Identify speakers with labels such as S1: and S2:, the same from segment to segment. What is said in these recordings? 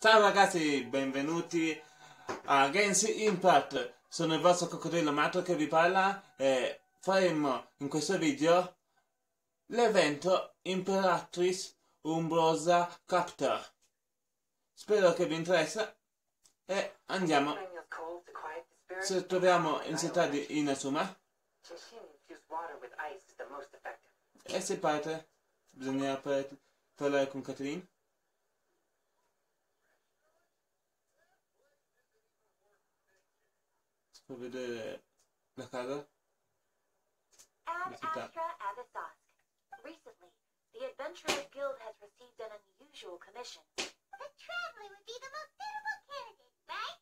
S1: Ciao ragazzi, benvenuti a Genshin Impact. Sono il vostro coccodrillo matto che vi parla e faremo in questo video l'evento imperatrix umbrosa capta. Spero che vi interessa e andiamo. Se troviamo in città di Inazuma e si parte, bisogna parlare con Catherine. Per vedere la casa.
S2: Recently, the Adventurers Guild has received an unusual commission. The Traveler would be the most suitable candidate, right?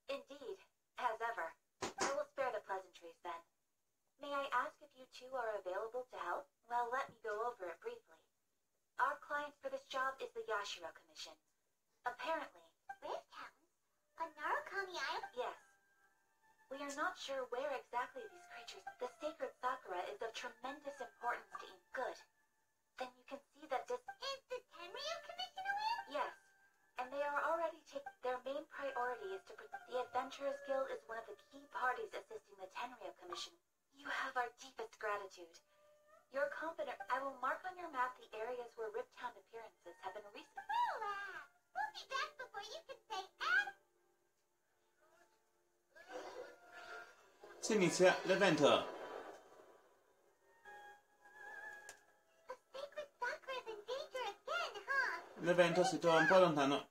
S2: Indeed, as ever. I will spare the pleasantries then. May I ask if you two are available to help? Well, let me go over it briefly. Our client for this job is the Yashiro Commission. Apparently... Where's town? On Narukami Island? Yes. We are not sure where exactly these creatures... The sacred Sakura is of tremendous importance to Ink Good. Then you can see that this... Is the Tenryu Commission aware? Yes. And they are already taking... Their main priority is to... The Adventurers Guild is one of the key parties assisting the Tenryu Commission. You have our deepest gratitude. You're confident... I will mark on your map the areas where Riptown appearances have been recent... Relax. We'll be back before you can say...
S1: Si inizia l'evento. L'evento si trova un po' lontano.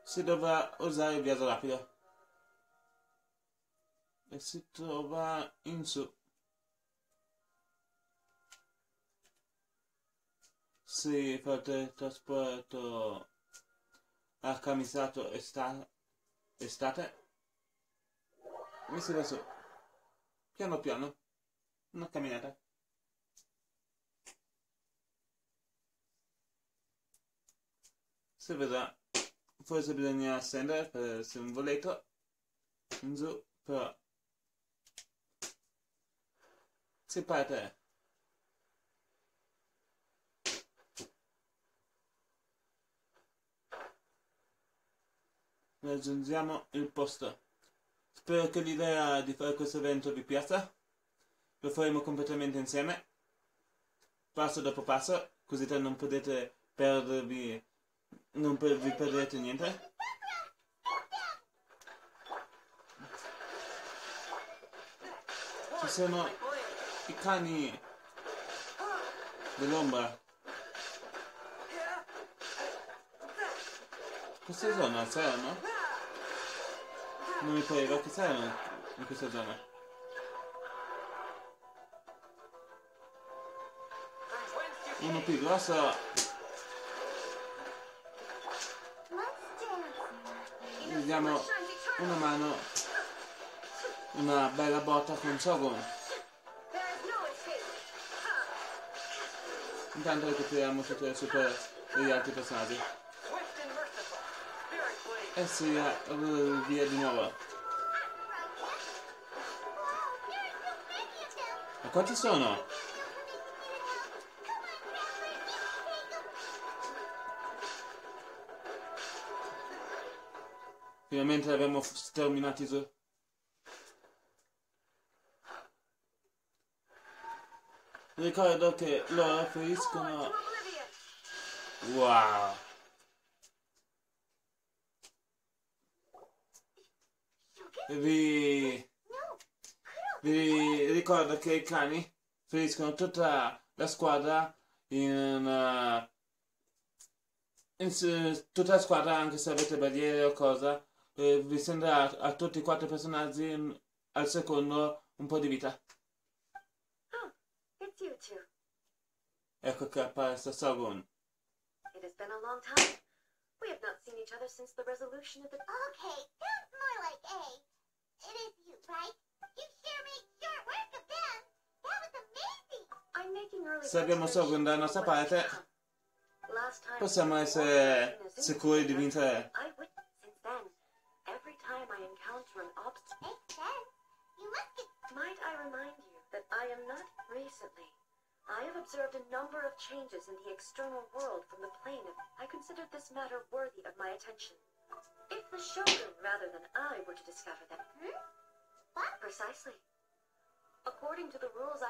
S1: Si dovrà usare il viaggio rapido. E si trova in su. Si fa il trasporto arcamizzato estate. Mi si va su. Piano piano. Una camminata. Si vedrà. Forse bisogna scendere per essere un voletto. In giù, però. Si parte. Raggiungiamo il posto. Spero che l'idea di fare questo evento vi piaccia. Lo faremo completamente insieme, passo dopo passo, così che non potete perdervi, vi perderete niente. Ci sono i cani dell'ombra. Questa zona c'erano? Non mi pareva che c'erano in questa zona. Uno più grosso. Gli diamo una mano, una bella botta con sogun. Intanto recuperiamo tutte le super degli altri personaggi. E si via di nuovo. Ma quanti sono? Finalmente li abbiamo sterminati su. Ricordo che loro feriscono... Wow! Vi ricordo che i cani feriscono tutta la squadra tutta la squadra, anche se avete barriere o cosa, vi sembra a tutti i 4 personaggi al secondo un po' di vita. Ecco che appare sta sogun.
S2: It has been a long time. We have not seen each other since the resolution of the... Okay, sounds more like A. It is you, right? You sure made short work of them. That was amazing. I'm making early...
S1: Se abbiamo sogun dalla nostra parte, possiamo essere sicuri di vincere.
S2: Since then, every time I encounter an obstacle... Makes sense. You must get... Might I remind you that I am not recently. I have observed a number of changes in the external world from the plane, and I considered this matter worthy of my attention. If the Shogun, rather than I, were to discover them... What? Precisely. According to the rules,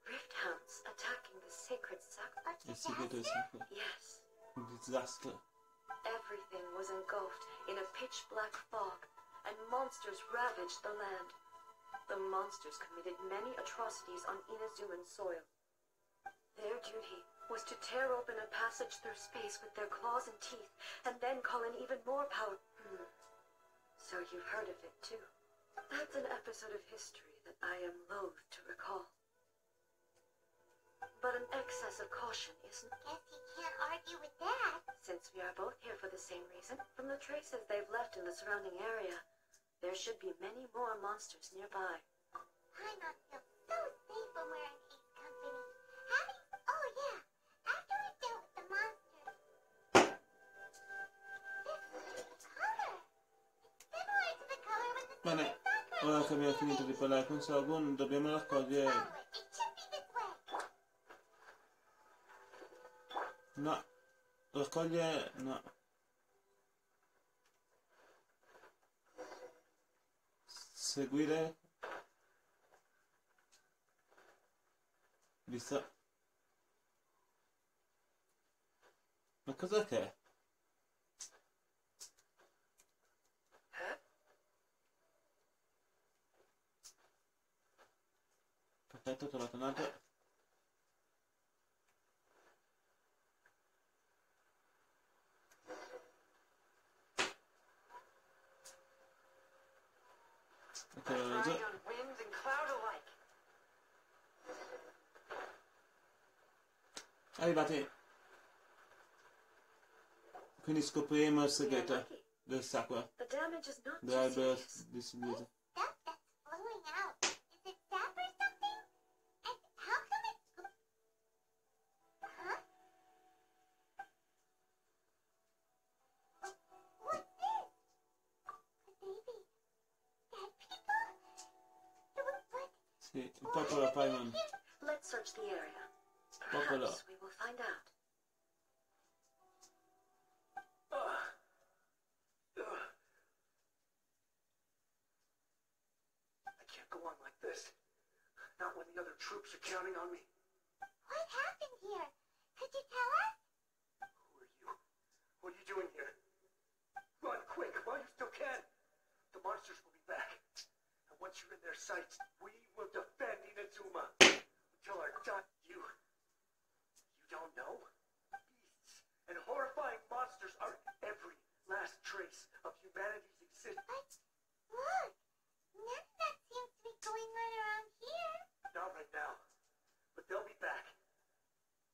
S2: rift hounds attacking the sacred sacrifice. Yes.
S1: Disaster.
S2: Everything was engulfed in a pitch-black fog, and monsters ravaged the land. The monsters committed many atrocities on Inazuman soil. Their duty was to tear open a passage through space with their claws and teeth, and then call in even more power. So you've heard of it, too. That's an episode of history that I am loath to recall. But an excess of caution isn't...
S3: Guess you can't argue with that.
S2: Since we are both here for the same reason, from the traces they've left in the surrounding area, there should be many more monsters nearby.
S3: Paimon feels so safe when we're in Ace Company. Oh yeah, after we dealt with the monsters. This color. It's similar to the color with the
S1: Bene, ora che abbiamo finito di parlare con Sogun, dobbiamo raccogliere...
S3: It should be this way.
S1: No. Raccoglie... no. Seguire... Visto... Ma cos'è che è? Perfetto, ho trovato un altro. Arrivati. Quindi scopriremo il segreto del Sakura. Dell'albero distribuito.
S3: Stuff that's flowing out. Is it sap or something? And how come it's... Huh? What's this? A baby? Dead people? What?
S1: Sì, il popolo Paimon.
S2: Let's search the area.
S1: Popolo.
S2: Perhaps we will find out.
S4: Not when the other troops are counting on me.
S3: What happened here? Could you tell us?
S4: Who are you? What are you doing here? Run quick while you still can. The monsters will be back. And once you're in their sights, we will defend Inazuma. Until our time, you don't know? Beasts and horrifying monsters are every last trace of humanity's existence.
S3: But look, none of that seems to be going on around here.
S4: Not right now, but they'll be back.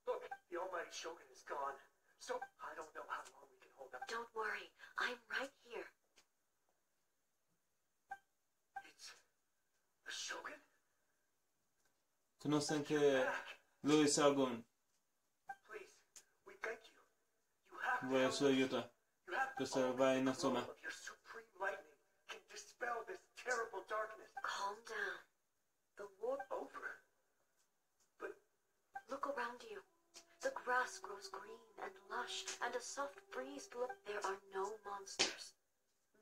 S4: Look, the almighty Shogun is gone, so I don't know how long we can hold up.
S2: Don't worry, I'm right here.
S4: It's the Shogun?
S1: Conosce anche lui Sogun.
S4: Please, we beg you. You have to
S1: Vuole il suo aiuto
S4: You have
S1: per salvare Inazuma.
S4: of your supreme lightning can dispel this terrible darkness.
S2: Calm down. The war...
S4: Over. But
S2: Look around you. The grass grows green and lush, and a soft breeze blows. There are no monsters.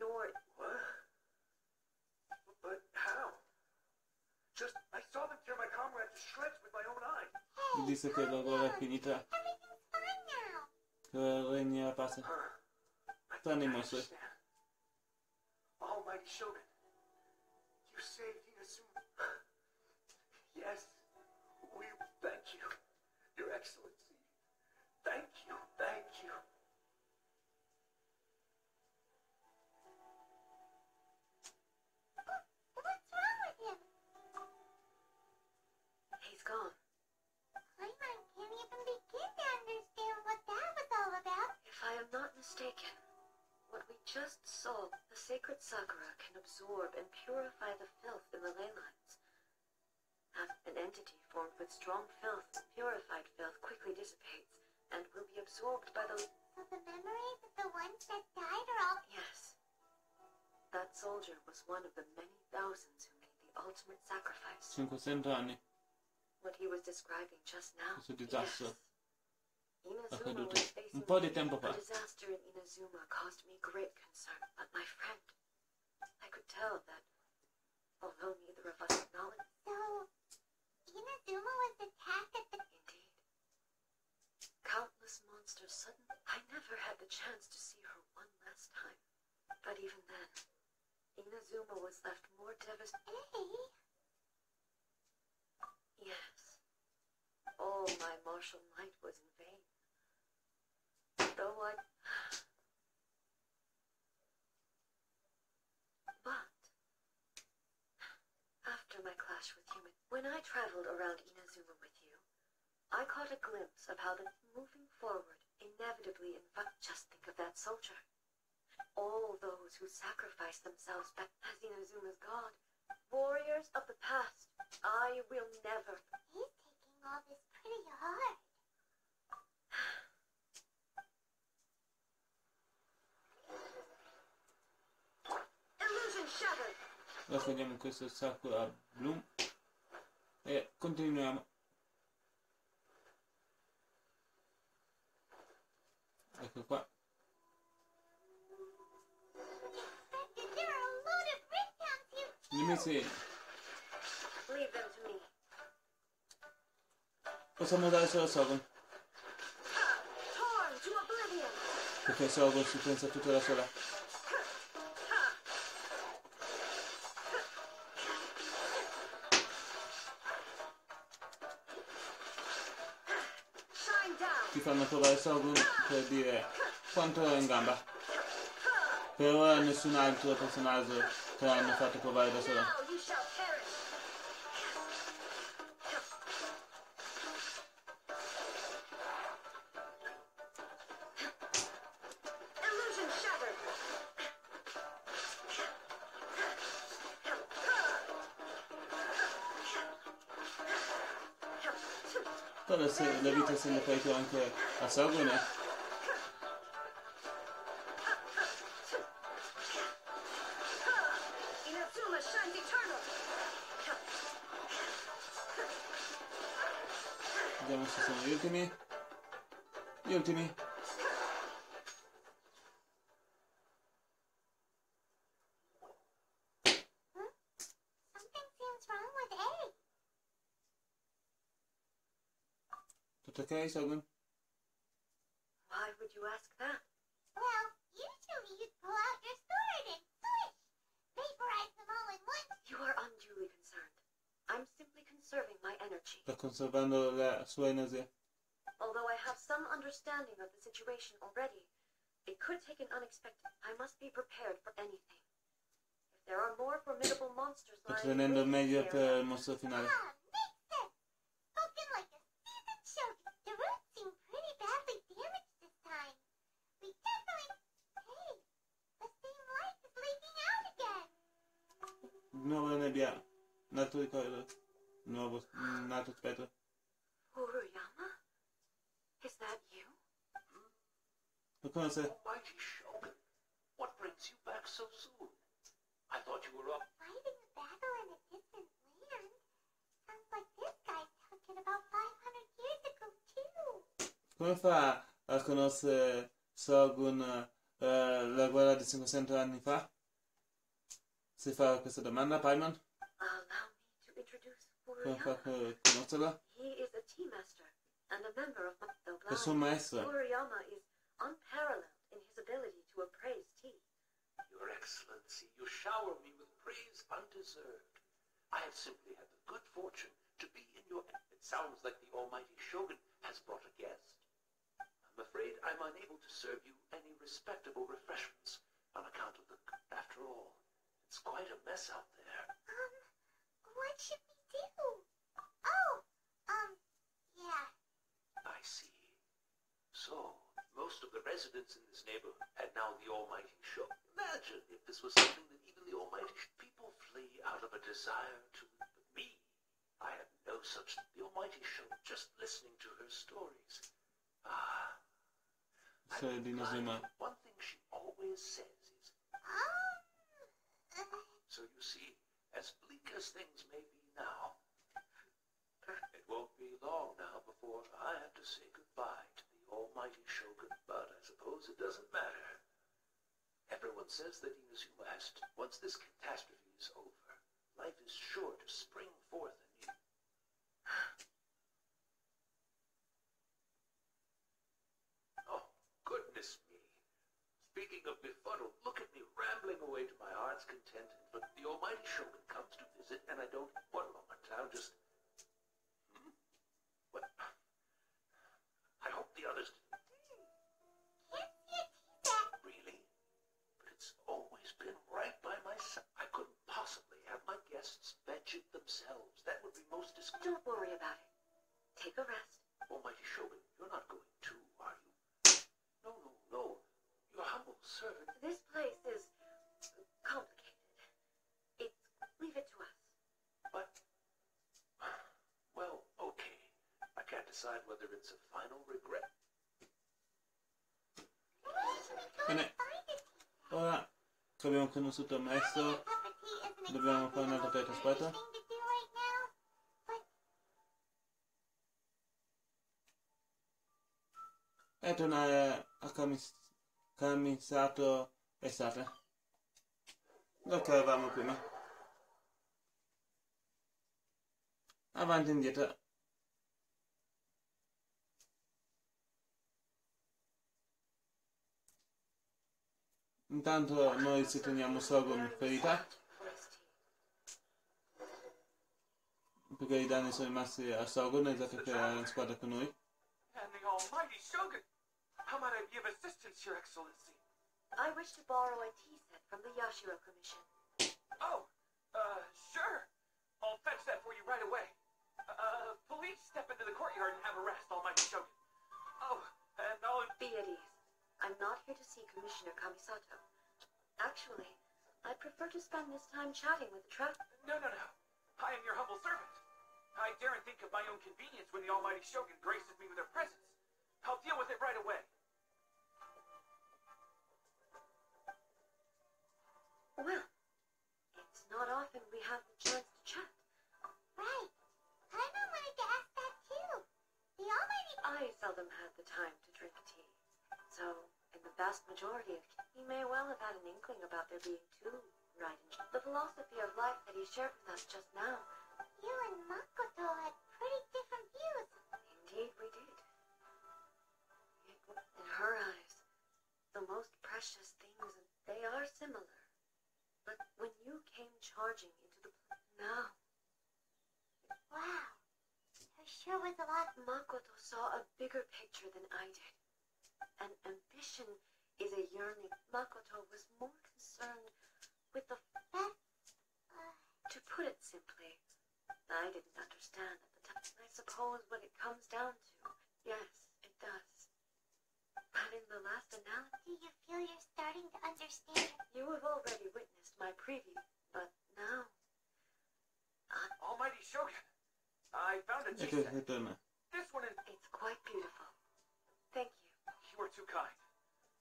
S2: Nor...
S4: what? But how? Just I saw them tear my comrade to shreds with my own eyes.
S1: Mi disse che la guerra è finita,
S3: Everything's fine now.
S1: che regna la pace.
S4: I
S1: Tranne i
S4: don't
S1: mostri.
S4: understand. Almighty Shogun, you saved Inazuma. Yes, we thank you, Your Excellency. Thank you, thank you.
S3: What's wrong with him?
S2: He's gone.
S3: Paimon can't even begin to understand what that was all about.
S2: If I am not mistaken, what we just saw, the sacred Sakura can absorb and purify the filth in the ley lines. An entity formed with strong filth, purified filth, quickly dissipates and will be absorbed by the...
S3: So the memories of the ones that died are all...
S2: Yes. That soldier was one of the many thousands who made the ultimate sacrifice.
S1: 500 anni.
S2: what he was describing just now.
S1: Questo disastro
S2: Inazuma
S1: accaduto
S2: was facing
S1: un po' di tempo fa.
S2: a disaster in Inazuma caused me great concern, but my friend, I could tell that, although neither of us acknowledged.
S3: So, Inazuma was attacked at the...
S2: Indeed. Countless monsters suddenly... I never had the chance to see her one last time. But even then, Inazuma was left more devastated.
S3: Hey,
S2: Yes. All my martial might was in vain. Though I... But, after my clash with human, when I traveled around Inazuma with you, I caught a glimpse of how the moving forward inevitably just think of that soldier. All those who sacrificed themselves back as Inazuma's god, warriors of the past, I will never...
S3: he's taking all this pretty hard.
S2: Illusion shattered!
S1: Ora prendiamo questo sakura blu e continuiamo. Ecco qua.
S3: There are a load of breakdowns here too.
S1: Dimmi se
S2: Leave them to me.
S1: possiamo dare solo a Sogun,
S2: Torn to oblivion!
S1: perché Sogun si pensa tutta da sola.
S2: Shine down!
S1: Ti fanno provare Sogun per dire quanto è in gamba. Per ora nessun altro personaggio te l'hanno fatto provare da sola.
S2: Now you shall perish! Illusion shattered!
S1: Però se la vita se ne fai anche a Sogun,
S2: Inazuma shines eternal!
S1: vediamo se sono gli ultimi. Gli ultimi.
S3: Something seems wrong with A.
S1: Tutto ok, Sogun?
S2: Why would you ask that?
S3: Well, usually you'd pull out your sword and swish, vaporize them all in one.
S2: You are unduly concerned. I'm simply conserving my energy.
S1: Sta conservando la sua energia.
S2: Although I have some understanding of the situation already, it could take an unexpected. I must be prepared for anything. If there are more formidable monsters
S1: Sto
S2: lying
S1: tenendo il
S2: waiting
S1: meglio
S2: there,
S1: per il mostro finale.
S3: Ah, makes sense. Spoken like a seasoned shogun. The roots seem pretty badly damaged this time. We definitely... Hey, the same light is leaking out again.
S1: Di nuovo nebbia. Un altro ricordo. Nuovo, un altro spettro.
S2: Uruyama? Is that you?
S1: Lo conosce?
S4: Almighty Shogun, what brings you back so soon? I thought you were up.
S3: Fighting a battle in a distant land. Sounds like this guy's talking about 500 years ago, too.
S1: Come fa a conoscere Sogun la guerra di 500 anni fa? Si fa questa domanda, Paimon?
S2: Allow me to introduce
S1: Come fa
S2: Uruyama.
S1: a conoscerla?
S2: He is a tea master and a member of the
S1: È suo maestro.
S2: Uruyama is unparalleled in his ability to appraise tea.
S4: Your Excellency, you shower me with praise undeserved. I have simply had the good fortune to be in your... It sounds like the Almighty Shogun has brought a guest. I'm afraid I'm unable to serve you any respectable refreshments on account of the... After all, it's quite a mess out there.
S3: What should we do? Oh, yeah.
S4: I see. So, most of the residents in this neighborhood had now the Almighty Shogun. Imagine if this was something that even the Almighty people flee out of a desire to... But me, I had no such... The Almighty Shogun, just listening to her stories.
S1: Storia di Inazuma.
S4: One thing she always says is... So you see, as bleak as things may be now,
S5: It won't be long now before I have to say goodbye to the almighty Shogun, but I suppose it doesn't matter. Everyone says that Inazuma has once this catastrophe is over, life is sure to spring forth anew. Oh, goodness me. Speaking of befuddled, look at me rambling away to my heart's content, but the almighty Shogun comes to visit, and I don't... One moment, I'll just... What? I hope the others... Really? But it's always been right by my side. I couldn't possibly have my guests fetch it themselves. That would be most
S2: Don't worry about it. Take a rest.
S5: Almighty Shogun, you're not going too, are you? No, no, no. Your humble servant...
S2: This place is complicated. Leave it to us.
S5: But... Well, okay. I can't decide whether it's a final regret.
S1: Bene, ora che abbiamo conosciuto il maestro, dobbiamo fare un'altra carta, aspetta. E tornare a camisato estate, dove eravamo prima. Avanti e indietro. Intanto noi ci teniamo sogun ferita, perché i danni sono rimasti a sogun, esatto, che era in squadra con noi.
S4: And the almighty Shogun! How might I be of assistance, Your Excellency?
S2: I wish to borrow a tea set from the Yashiro Commission.
S4: Oh, sure. I'll fetch that for you right away. Please step into the courtyard and have a rest, almighty Shogun. Oh, and I'll...
S2: Be at ease. I'm not here to see Commissioner Kamisato. Actually, I prefer to spend this time chatting with the
S4: No. I am your humble servant. I daren't think of my own convenience when the almighty Shogun graces me with her presence. I'll deal with it right away.
S2: Well, it's not often we have the chance to chat.
S3: Right. Paimon wanted to ask that too. The almighty...
S2: I seldom had the time to drink tea. So, in the vast majority of he may well have had an inkling about there being two right and the philosophy of life that he shared with us just now.
S3: You and Makoto had pretty different views.
S2: Indeed we did. In her eyes, the most precious things, they are similar. But when you came charging into the now...
S3: Wow. There sure was a lot...
S2: Makoto saw a bigger picture than I did. And ambition is a yearning. Makoto was more concerned with the... To put it simply, I didn't understand at the time. I suppose what it comes down to, yes, it does. But in the last analysis...
S3: Do you feel you're starting to understand?
S2: You have already witnessed my preview, but now...
S4: Almighty Shogun, I found a tea
S1: Ecco,
S4: set.
S1: ritorna.
S4: This one is...
S2: It's quite beautiful. Thank you.
S4: You are too kind.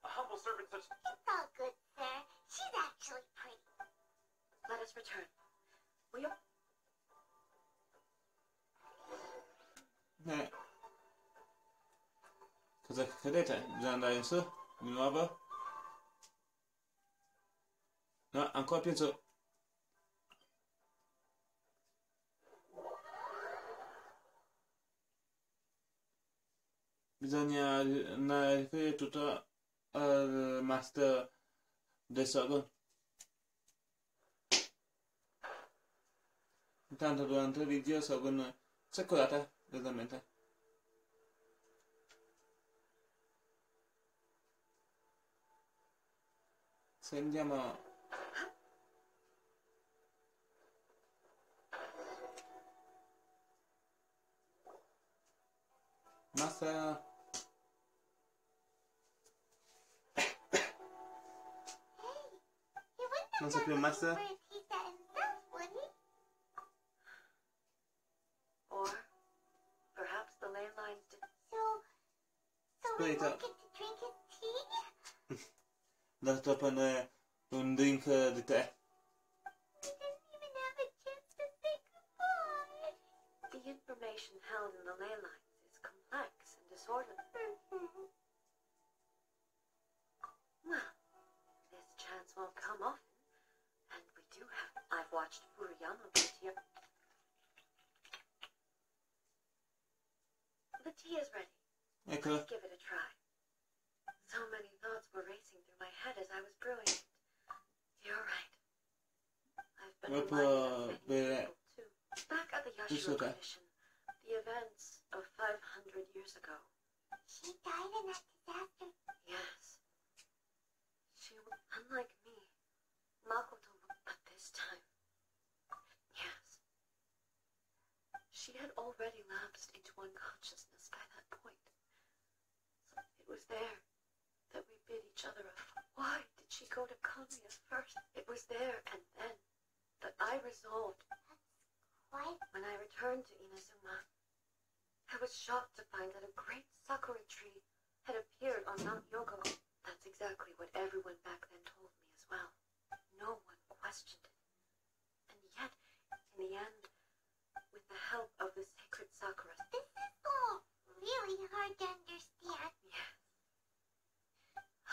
S4: A humble servant such...
S3: It's all good, sir. She's actually pretty.
S2: Let us return. We are...
S1: Cosa credete? Bisogna andare in su? Di nuovo? No, ancora più in su. Bisogna riferire tutto al master del sogun. Intanto durante il video sogun si è curata realmente. Se andiamo... Master... Non so più master.
S2: Or perhaps the ley lines did...
S3: So we won't get to drink his tea?
S1: Dato prendere un drink di tè.
S3: We didn't even have a chance to say goodbye.
S2: The information held tea is ready.
S1: Ecco.
S2: Let's give it a try. So many thoughts were racing through my head as I was brewing it. You're right. I've been
S1: Dopo
S2: reminded of many
S1: bere
S2: people too. Back at the
S1: giusto
S2: Yashiro
S1: te.
S2: Commission, the events of 500 years ago.
S3: She died in that disaster.
S2: Yes. She was unlike me. Makoto, but this time. Yes. She had already lapsed into unconsciousness by that point. So it was there that we bid each other a Why did she go to Konya first? It was there and then that I resolved.
S3: Quite.
S2: When I returned to Inazuma, I was shocked to find that a great sakura tree had appeared on Mount Yogo. That's exactly what everyone back then told me as well. No one questioned it. And yet, in the end, with the help of the sacred sakura...
S3: This is all really hard to understand.
S2: Yes.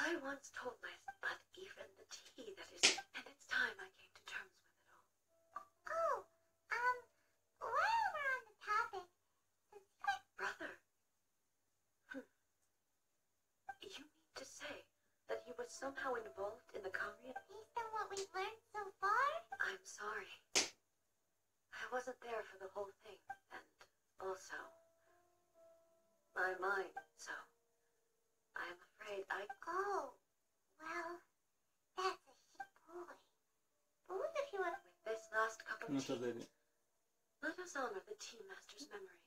S2: I once told myself, but even the tea that is... And it's time I came to terms with it all.
S3: Oh, while we're on the topic,
S2: Brother. You mean to say that he was somehow involved in the Korean...
S3: based on what we've learned so far,
S2: I'm sorry. I wasn't there for the whole thing, and also... my mind, so... I'm afraid I...
S3: oh, well, that's a shit boy. Both of you have...
S2: With this last cup of
S1: Non so
S2: tea,
S1: vedi.
S2: let us honor the tea master's memory.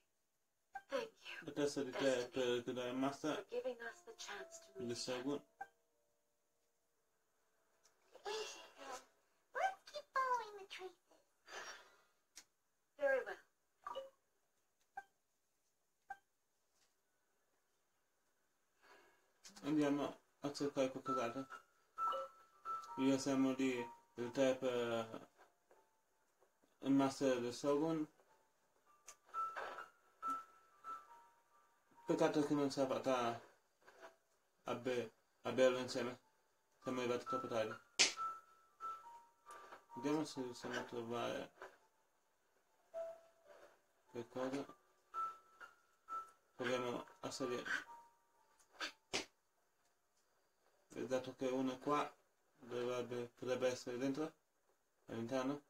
S2: Thank you
S1: La testa di te per ricordare il master
S2: for giving us the chance to
S1: del
S2: meet again.
S1: sogun.
S3: Let's keep following the traces.
S2: Very well.
S1: Andiamo a cercare qualcos'altro. Io siamo lì il te per il master del sogun. Peccato che non ce l'ha fatta a berlo insieme. Siamo arrivati troppo tardi. Vediamo se riusciamo a trovare qualcosa. Proviamo a salire. E dato che uno è qua, potrebbe essere dentro, all'interno.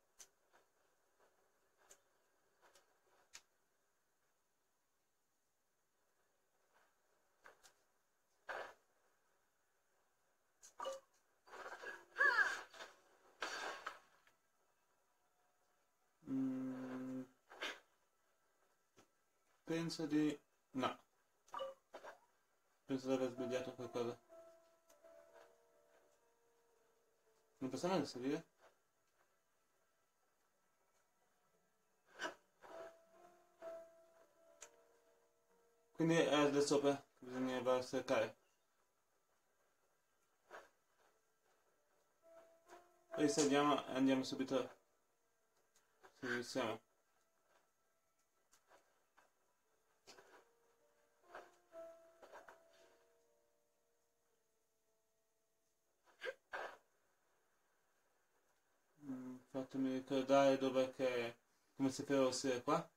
S1: Penso di... no. Penso di aver sbagliato qualcosa. Non possiamo salire? Quindi è da sopra che bisogna cercare. Risaliamo e andiamo subito. Se riusciamo. Fatemi ricordare dove che... come si fosse qua.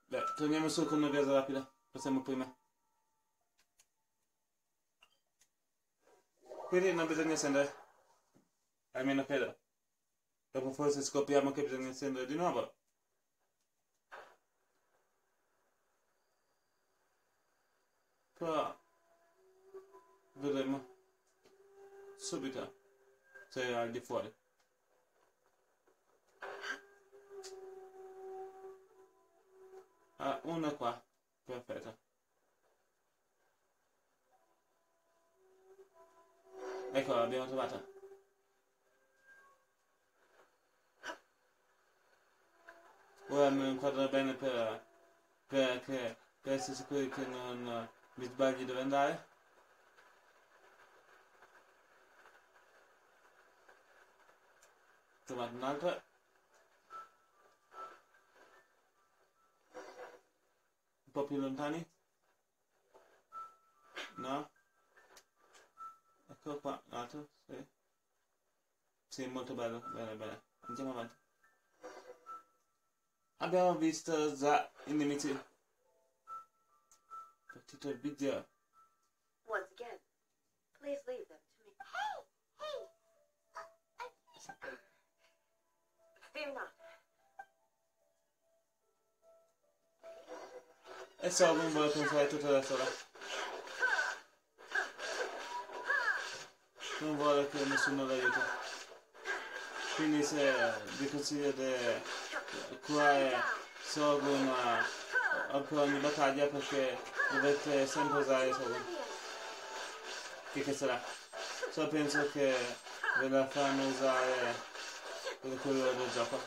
S1: Beh, torniamo su con una via rapida. Passiamo prima. Quindi non bisogna scendere. Almeno credo. Dopo forse scopriamo che bisogna scendere di nuovo. Però... vedremo subito se è al di fuori. Ah, una qua. Perfetto. Ecco, l'abbiamo trovata. Ora mi inquadro bene per essere sicuri che non mi sbagli dove andare. Trovato un'altra. Un po' più lontani? No? Eccolo qua, un altro, sì. Sì, molto bello, bene, bene. Andiamo avanti. Abbiamo visto già i nemici. Partito il video.
S6: Once again, please leave them to me. Fear not.
S1: E Sogun vuole pensare tutto da sola. Non vuole che nessuno l'aiuti. Quindi se vi consiglio di curare Sogun per ogni battaglia, perché dovete sempre usare Sogun. Che sarà? Solo penso che ve la fanno usare per quello del gioco.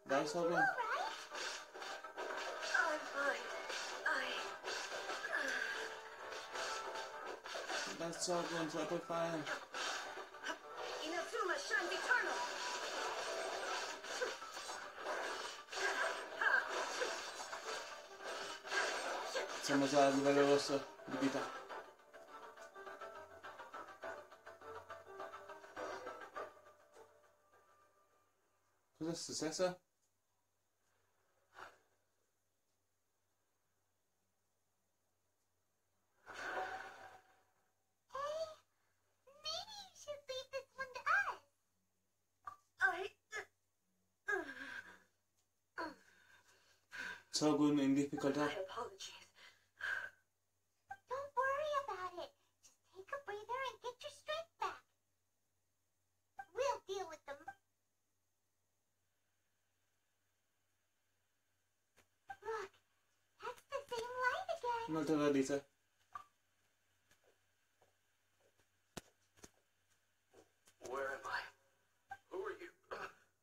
S1: Dai Sogun.
S6: I'm fine.
S1: Dai Sogun, ce la puoi fare.
S6: Inazuma shines eternal.
S1: Siamo già a livello rosso di vita. Cosa è successo?
S3: Maybe you should leave this one to us.
S1: Sogun in difficoltà.
S6: My apologies.
S3: Don't worry about it. Just take a breather and get your strength back. We'll deal with them. Look, that's the same light again.
S1: Un'altra radice.
S4: Where am I? Who are you?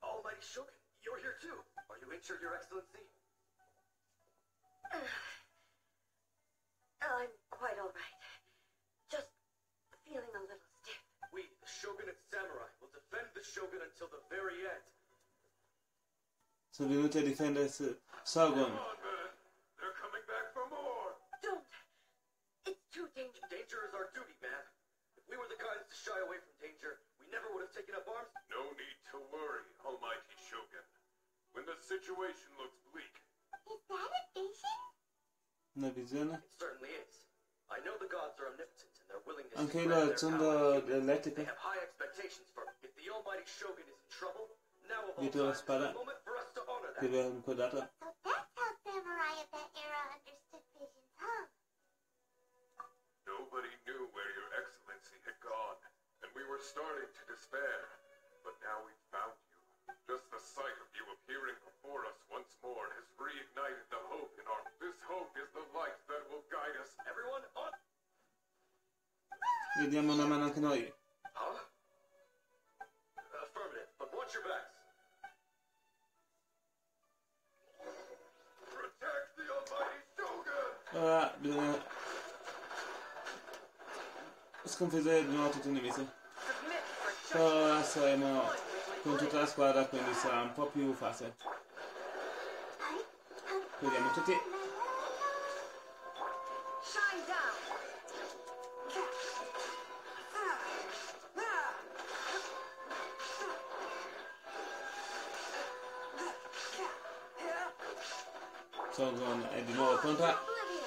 S4: Almighty Shogun, you're here too. Are you injured, Your Excellency?
S6: I'm quite all right. Just feeling a little stiff.
S4: We, the Shogunate Samurai, will defend the Shogun until the very end.
S1: Sono venuti a difendere Sogun.
S4: Come on, man. They're coming back for more.
S6: Don't. It's too dangerous.
S4: Danger is our duty, man. If we were the kinds to shy away from danger, we never would have taken up arms.
S7: No need to worry, Almighty Shogun. When the situation looks bleak,
S3: Is that a vision?
S1: Una visione.
S4: It certainly is. I know the gods are omnipotent and they're willing to
S1: Anche
S4: spread
S1: io
S4: their
S1: accendo
S4: power to humans.
S1: l'elettrico.
S4: They have high expectations for if the Almighty Shogun is in trouble. Now of all
S1: Dietro la
S4: times is
S1: spada.
S4: the moment for us to honor
S1: Che
S4: that.
S1: aveva inquadrato.
S3: So that's how samurai of that era understood visions, huh?
S7: nobody knew where Your Excellency had gone, and we were starting to despair. But now we've found you. Just the sight of you appearing before us once more has reignited the hope in our... This hope is the light that will guide us.
S4: Everyone on.
S1: Gli diamo una mano anche noi.
S4: Huh? Affirmative, but watch your backs.
S7: Protect the Almighty Shogun!
S1: Ora bisogna sconfiggere di nuovo tutti i nemici.
S6: Submit for
S1: Però
S6: justice.
S1: ora saremo con tutta la squadra, quindi sarà un po' più facile. Vediamo tutti.
S6: Shine down.
S1: Sogun è di nuovo pronta.
S6: Oblivion.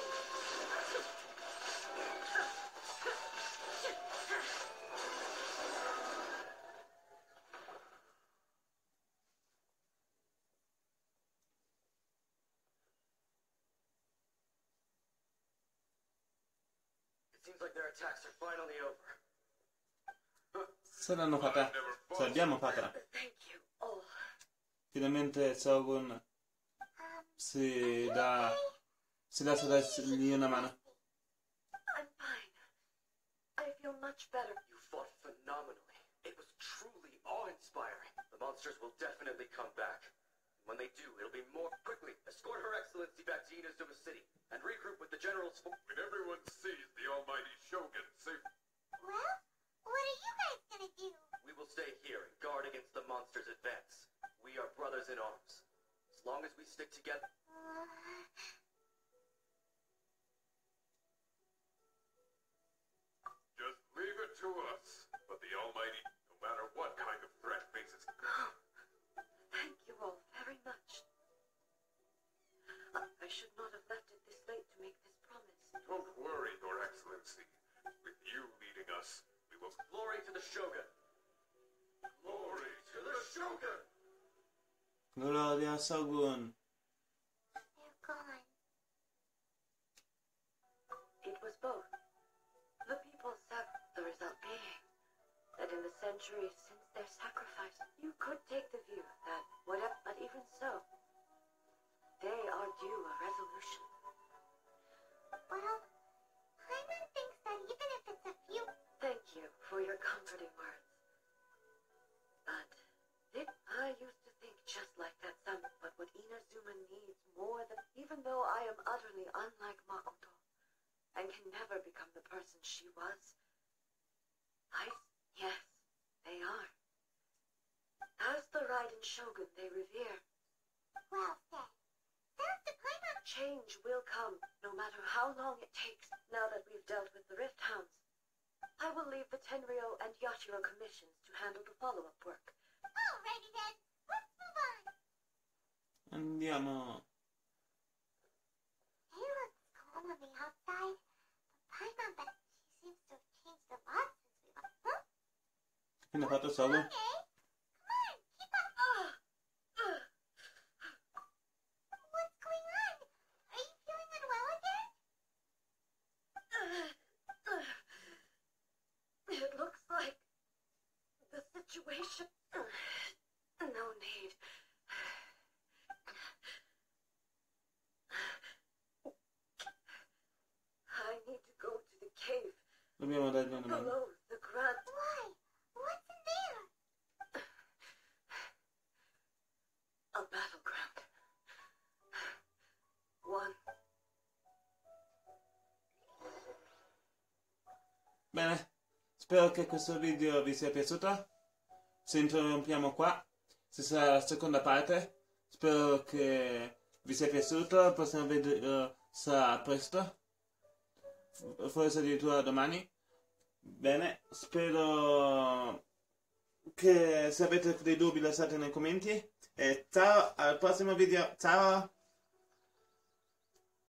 S4: It seems like their attacks are finally over.
S1: Ce l'hanno fatta. Ce l'abbiamo fatta.
S6: Thank you all.
S1: Finalmente Sogun si dà a dargli una mano.
S6: I'm fine. I feel much better.
S4: You fought phenomenally. It was truly awe-inspiring. The monsters will definitely come back. When they do, it'll be more quickly. Escort Her Excellency back to Inazuma City and regroup with the generals.
S7: When everyone sees the Almighty Shogun safe...
S3: Well, what are you guys gonna do?
S4: We will stay here and guard against the monsters' advance. We are brothers in arms. As long as we stick together.
S7: Just leave it to us. But the Almighty, no matter what kind of threat
S1: Gloria Sogun.
S3: They're gone.
S6: It was both. The people said the result being that in the centuries since their sacrifice, you could take the view that whatever, but even so, they are due a resolution.
S3: Well, Paimon thinks that even if it's a few...
S6: Thank you for your comforting words. But I used to think just like that son, but what Inazuma needs more than, even though I am utterly unlike Makoto, and can never become the person she was, yes, they are. As the Raiden Shogun they revere.
S3: Well said. Sounds to Paimon...
S6: Change will come, no matter how long it takes, now that we've dealt with the Rift Hounds. I will leave the Tenryo and Yashiro commissions to handle the follow-up work.
S3: Alrighty then, let's move on.
S1: Andiamo.
S3: He looks calm on the outside, but Paimon bet he seems to have changed a lot since we left. Huh?
S1: Fino fatto solo.
S3: Okay, come on, keep up. What's going on? Are you feeling unwell again?
S6: It looks like the situation... No need. I need to go to the cave.
S1: Dobbiamo dargli una mano.
S6: Below the ground.
S3: Why? What's in there?
S6: A battleground. One.
S1: Bene, spero che questo video vi sia piaciuto. Se interrompiamo qua, ci sarà la seconda parte. Spero che vi sia piaciuto. Il prossimo video sarà presto, forse addirittura domani. Bene, spero che se avete dei dubbi lasciate nei commenti. E ciao, al prossimo video. Ciao!